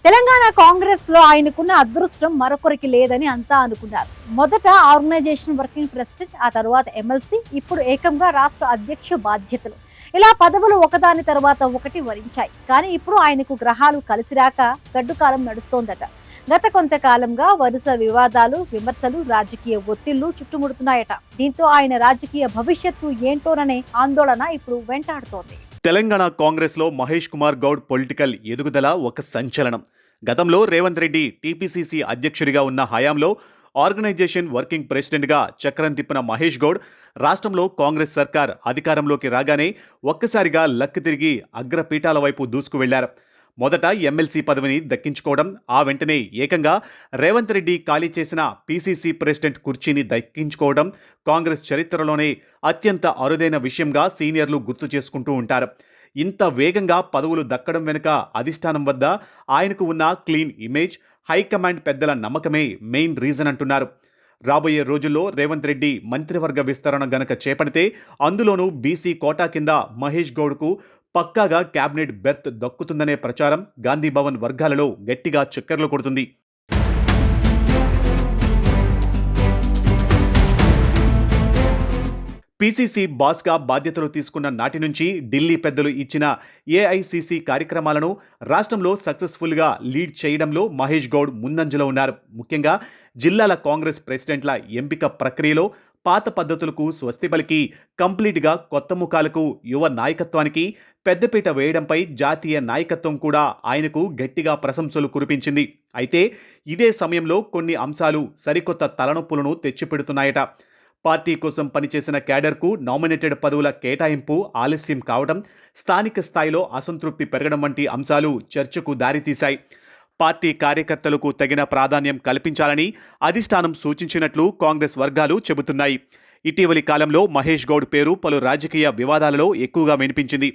తెలంగాణ కాంగ్రెస్ లో ఆయనకున్న అదృష్టం మరొకరికి లేదని అంతా అనుకున్నారు. మొదట ఆర్గనైజేషన్ వర్కింగ్ ప్రెసిడెంట్, ఆ తర్వాత ఎమ్మెల్సీ, ఇప్పుడు ఏకంగా రాష్ట్ర అధ్యక్ష బాధ్యతలు. ఇలా పదవులు ఒకదాని తర్వాత ఒకటి వరించాయి. కానీ ఇప్పుడు ఆయనకు గ్రహాలు కలిసిరాక గడ్డు కాలం నడుస్తోందట. గత కొంతకాలంగా వరుస వివాదాలు, విమర్శలు, రాజకీయ ఒత్తిళ్లు చుట్టుముడుతున్నాయట. దీంతో ఆయన రాజకీయ భవిష్యత్తు ఏంటోననే ఆందోళన ఇప్పుడు వెంటాడుతోంది. తెలంగాణ కాంగ్రెస్లో మహేష్ కుమార్ గౌడ్ పొలిటికల్ ఎదుగుదల ఒక సంచలనం. గతంలో రేవంత్ రెడ్డి టీపీసీసీ అధ్యక్షుడిగా ఉన్న హయాంలో ఆర్గనైజేషన్ వర్కింగ్ ప్రెసిడెంట్గా చక్రం తిప్పిన మహేష్ గౌడ్ రాష్ట్రంలో కాంగ్రెస్ సర్కార్ అధికారంలోకి రాగానే ఒక్కసారిగా లక్కి తిరిగి అగ్రపీఠాల వైపు దూసుకు వెళ్లారు. మొదట ఎమ్మెల్సీ పదవిని దక్కించుకోవడం, ఆ వెంటనే ఏకంగా రేవంత్ రెడ్డి ఖాళీ చేసిన పీసీసీ ప్రెసిడెంట్ కుర్చీని దక్కించుకోవడం కాంగ్రెస్ చరిత్రలోనే అత్యంత అరుదైన విషయంగా సీనియర్లు గుర్తు చేసుకుంటూ ఉంటారు. ఇంత వేగంగా పదవులు దక్కడం వెనుక అధిష్టానం వద్ద ఆయనకు ఉన్న క్లీన్ ఇమేజ్, హైకమాండ్ పెద్దల నమ్మకమే మెయిన్ రీజన్ అంటున్నారు. రాబోయే రోజుల్లో రేవంత్ రెడ్డి మంత్రివర్గ విస్తరణ గనక చేపడితే అందులోనూ బీసీ కోటా కింద మహేష్ గౌడ్కు పక్కాగా క్యాబినెట్ బెర్త్ దక్కుతుందనే ప్రచారం గాంధీభవన్ వర్గాలలో గట్టిగా చక్కర్లు కొడుతుంది. పీసీసీ బాస్గా బాధ్యతలు తీసుకున్న నాటి నుంచి ఢిల్లీ పెద్దలు ఇచ్చిన ఏఐసీసీ కార్యక్రమాలను రాష్ట్రంలో సక్సెస్ఫుల్గా లీడ్ చేయడంలో మహేష్ గౌడ్ ముందంజలో ఉన్నారు. ముఖ్యంగా జిల్లాల కాంగ్రెస్ ప్రెసిడెంట్ల ఎంపిక ప్రక్రియలో పాత పద్ధతులకు స్వస్తి పలికి కంప్లీట్గా కొత్త ముఖాలకు, యువ నాయకత్వానికి పెద్దపీట వేయడంపై జాతీయ నాయకత్వం కూడా ఆయనకు గట్టిగా ప్రశంసలు కురిపించింది. అయితే ఇదే సమయంలో కొన్ని అంశాలు సరికొత్త తలనొప్పులను తెచ్చిపెడుతున్నాయట. పార్టీ కోసం పనిచేసిన క్యాడర్కు నామినేటెడ్ పదవుల కేటాయింపు ఆలస్యం కావడం, స్థానిక స్థాయిలో అసంతృప్తి పెరగడం వంటి అంశాలు చర్చకు దారితీశాయి. పార్టీ కార్యకర్తలకు తగిన ప్రాధాన్యం కల్పించాలని అధిష్టానం సూచించినట్లు కాంగ్రెస్ వర్గాలు చెబుతున్నాయి. ఇటీవలి కాలంలో మహేష్ గౌడ్ పేరు పలు రాజకీయ వివాదాలలో ఎక్కువగా వినిపించింది.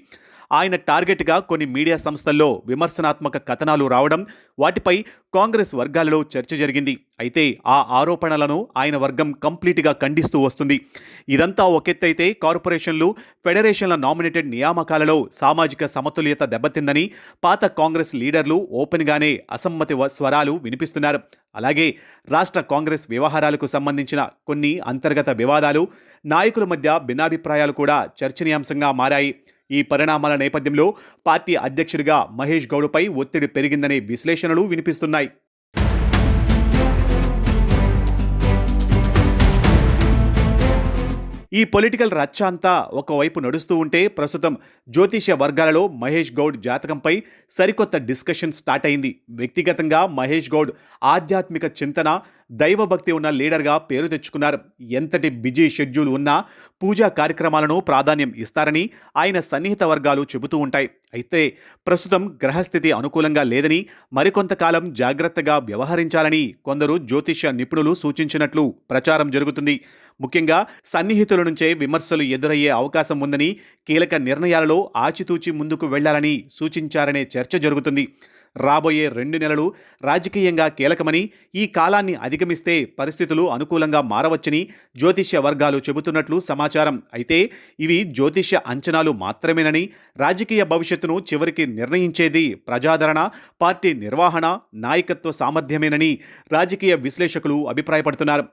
ఆయన టార్గెట్గా కొన్ని మీడియా సంస్థల్లో విమర్శనాత్మక కథనాలు రావడం, వాటిపై కాంగ్రెస్ వర్గాలలో చర్చ జరిగింది. అయితే ఆ ఆరోపణలను ఆయన వర్గం కంప్లీట్గా ఖండిస్తూ వస్తుంది. ఇదంతా ఒకెత్తైతే కార్పొరేషన్లు, ఫెడరేషన్ల నామినేటెడ్ నియామకాలలో సామాజిక సమతుల్యత దెబ్బతిందని పాత కాంగ్రెస్ లీడర్లు ఓపెన్గానే అసమ్మతి స్వరాలు వినిపిస్తున్నారు. అలాగే రాష్ట్ర కాంగ్రెస్ వ్యవహారాలకు సంబంధించిన కొన్ని అంతర్గత వివాదాలు, నాయకుల మధ్య భిన్నాభిప్రాయాలు కూడా చర్చనీయాంశంగా మారాయి. ఈ పరిణామాల నేపథ్యంలో పార్టీ అధ్యక్షుడిగా మహేష్ గౌడ్పై ఒత్తిడి పెరిగిందనే విశ్లేషణలు వినిపిస్తున్నాయి. ఈ పొలిటికల్ రచ్చ అంతా ఒకవైపు నడుస్తూ ఉంటే ప్రస్తుతం జ్యోతిష్య వర్గాలలో మహేష్ గౌడ్ జాతకంపై సరికొత్త డిస్కషన్ స్టార్ట్ అయింది. వ్యక్తిగతంగా మహేష్ గౌడ్ ఆధ్యాత్మిక చింతన, దైవభక్తి ఉన్న లీడర్గా పేరు తెచ్చుకున్నారు. ఎంతటి బిజీ షెడ్యూల్ ఉన్నా పూజా కార్యక్రమాలను ప్రాధాన్యం ఇస్తారని ఆయన సన్నిహిత వర్గాలు చెబుతూ ఉంటాయి. అయితే ప్రస్తుతం గ్రహస్థితి అనుకూలంగా లేదని, మరికొంతకాలం జాగ్రత్తగా వ్యవహరించాలని కొందరు జ్యోతిష్య నిపుణులు సూచించినట్లు ప్రచారం జరుగుతుంది. ముఖ్యంగా సన్నిహితుల నుంచే విమర్శలు ఎదురయ్యే అవకాశం ఉందని, కీలక నిర్ణయాలలో ఆచితూచి ముందుకు వెళ్లాలని సూచించారనే చర్చ జరుగుతుంది. రాబోయే 2 నెలలు రాజకీయంగా కీలకమని, ఈ కాలాన్ని అధిగమిస్తే పరిస్థితులు అనుకూలంగా మారవచ్చని జ్యోతిష్య వర్గాలు చెబుతున్నట్లు సమాచారం. అయితే ఇవి జ్యోతిష్య అంచనాలు మాత్రమేనని, రాజకీయ భవిష్యత్తును చివరికి నిర్ణయించేది ప్రజాదరణ, పార్టీ నిర్వహణ, నాయకత్వ సామర్థ్యమేనని రాజకీయ విశ్లేషకులు అభిప్రాయపడుతున్నారు.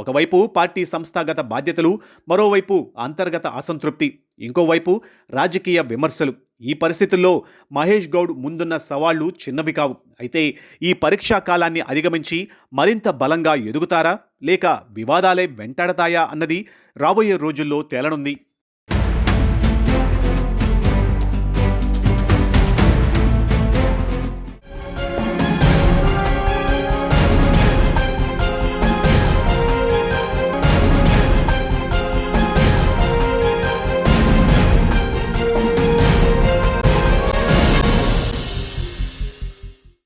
ఒకవైపు పార్టీ సంస్థాగత బాధ్యతలు, మరోవైపు అంతర్గత అసంతృప్తి, ఇంకోవైపు రాజకీయ విమర్శలు. ఈ పరిస్థితుల్లో మహేష్ గౌడ్ ముందున్న సవాళ్లు చిన్నవి కావు. అయితే ఈ పరీక్షా కాలాన్ని అధిగమించి మరింత బలంగా ఎదుగుతారా, లేక వివాదాలే వెంటాడతాయా అన్నది రాబోయే రోజుల్లో తేలనుంది.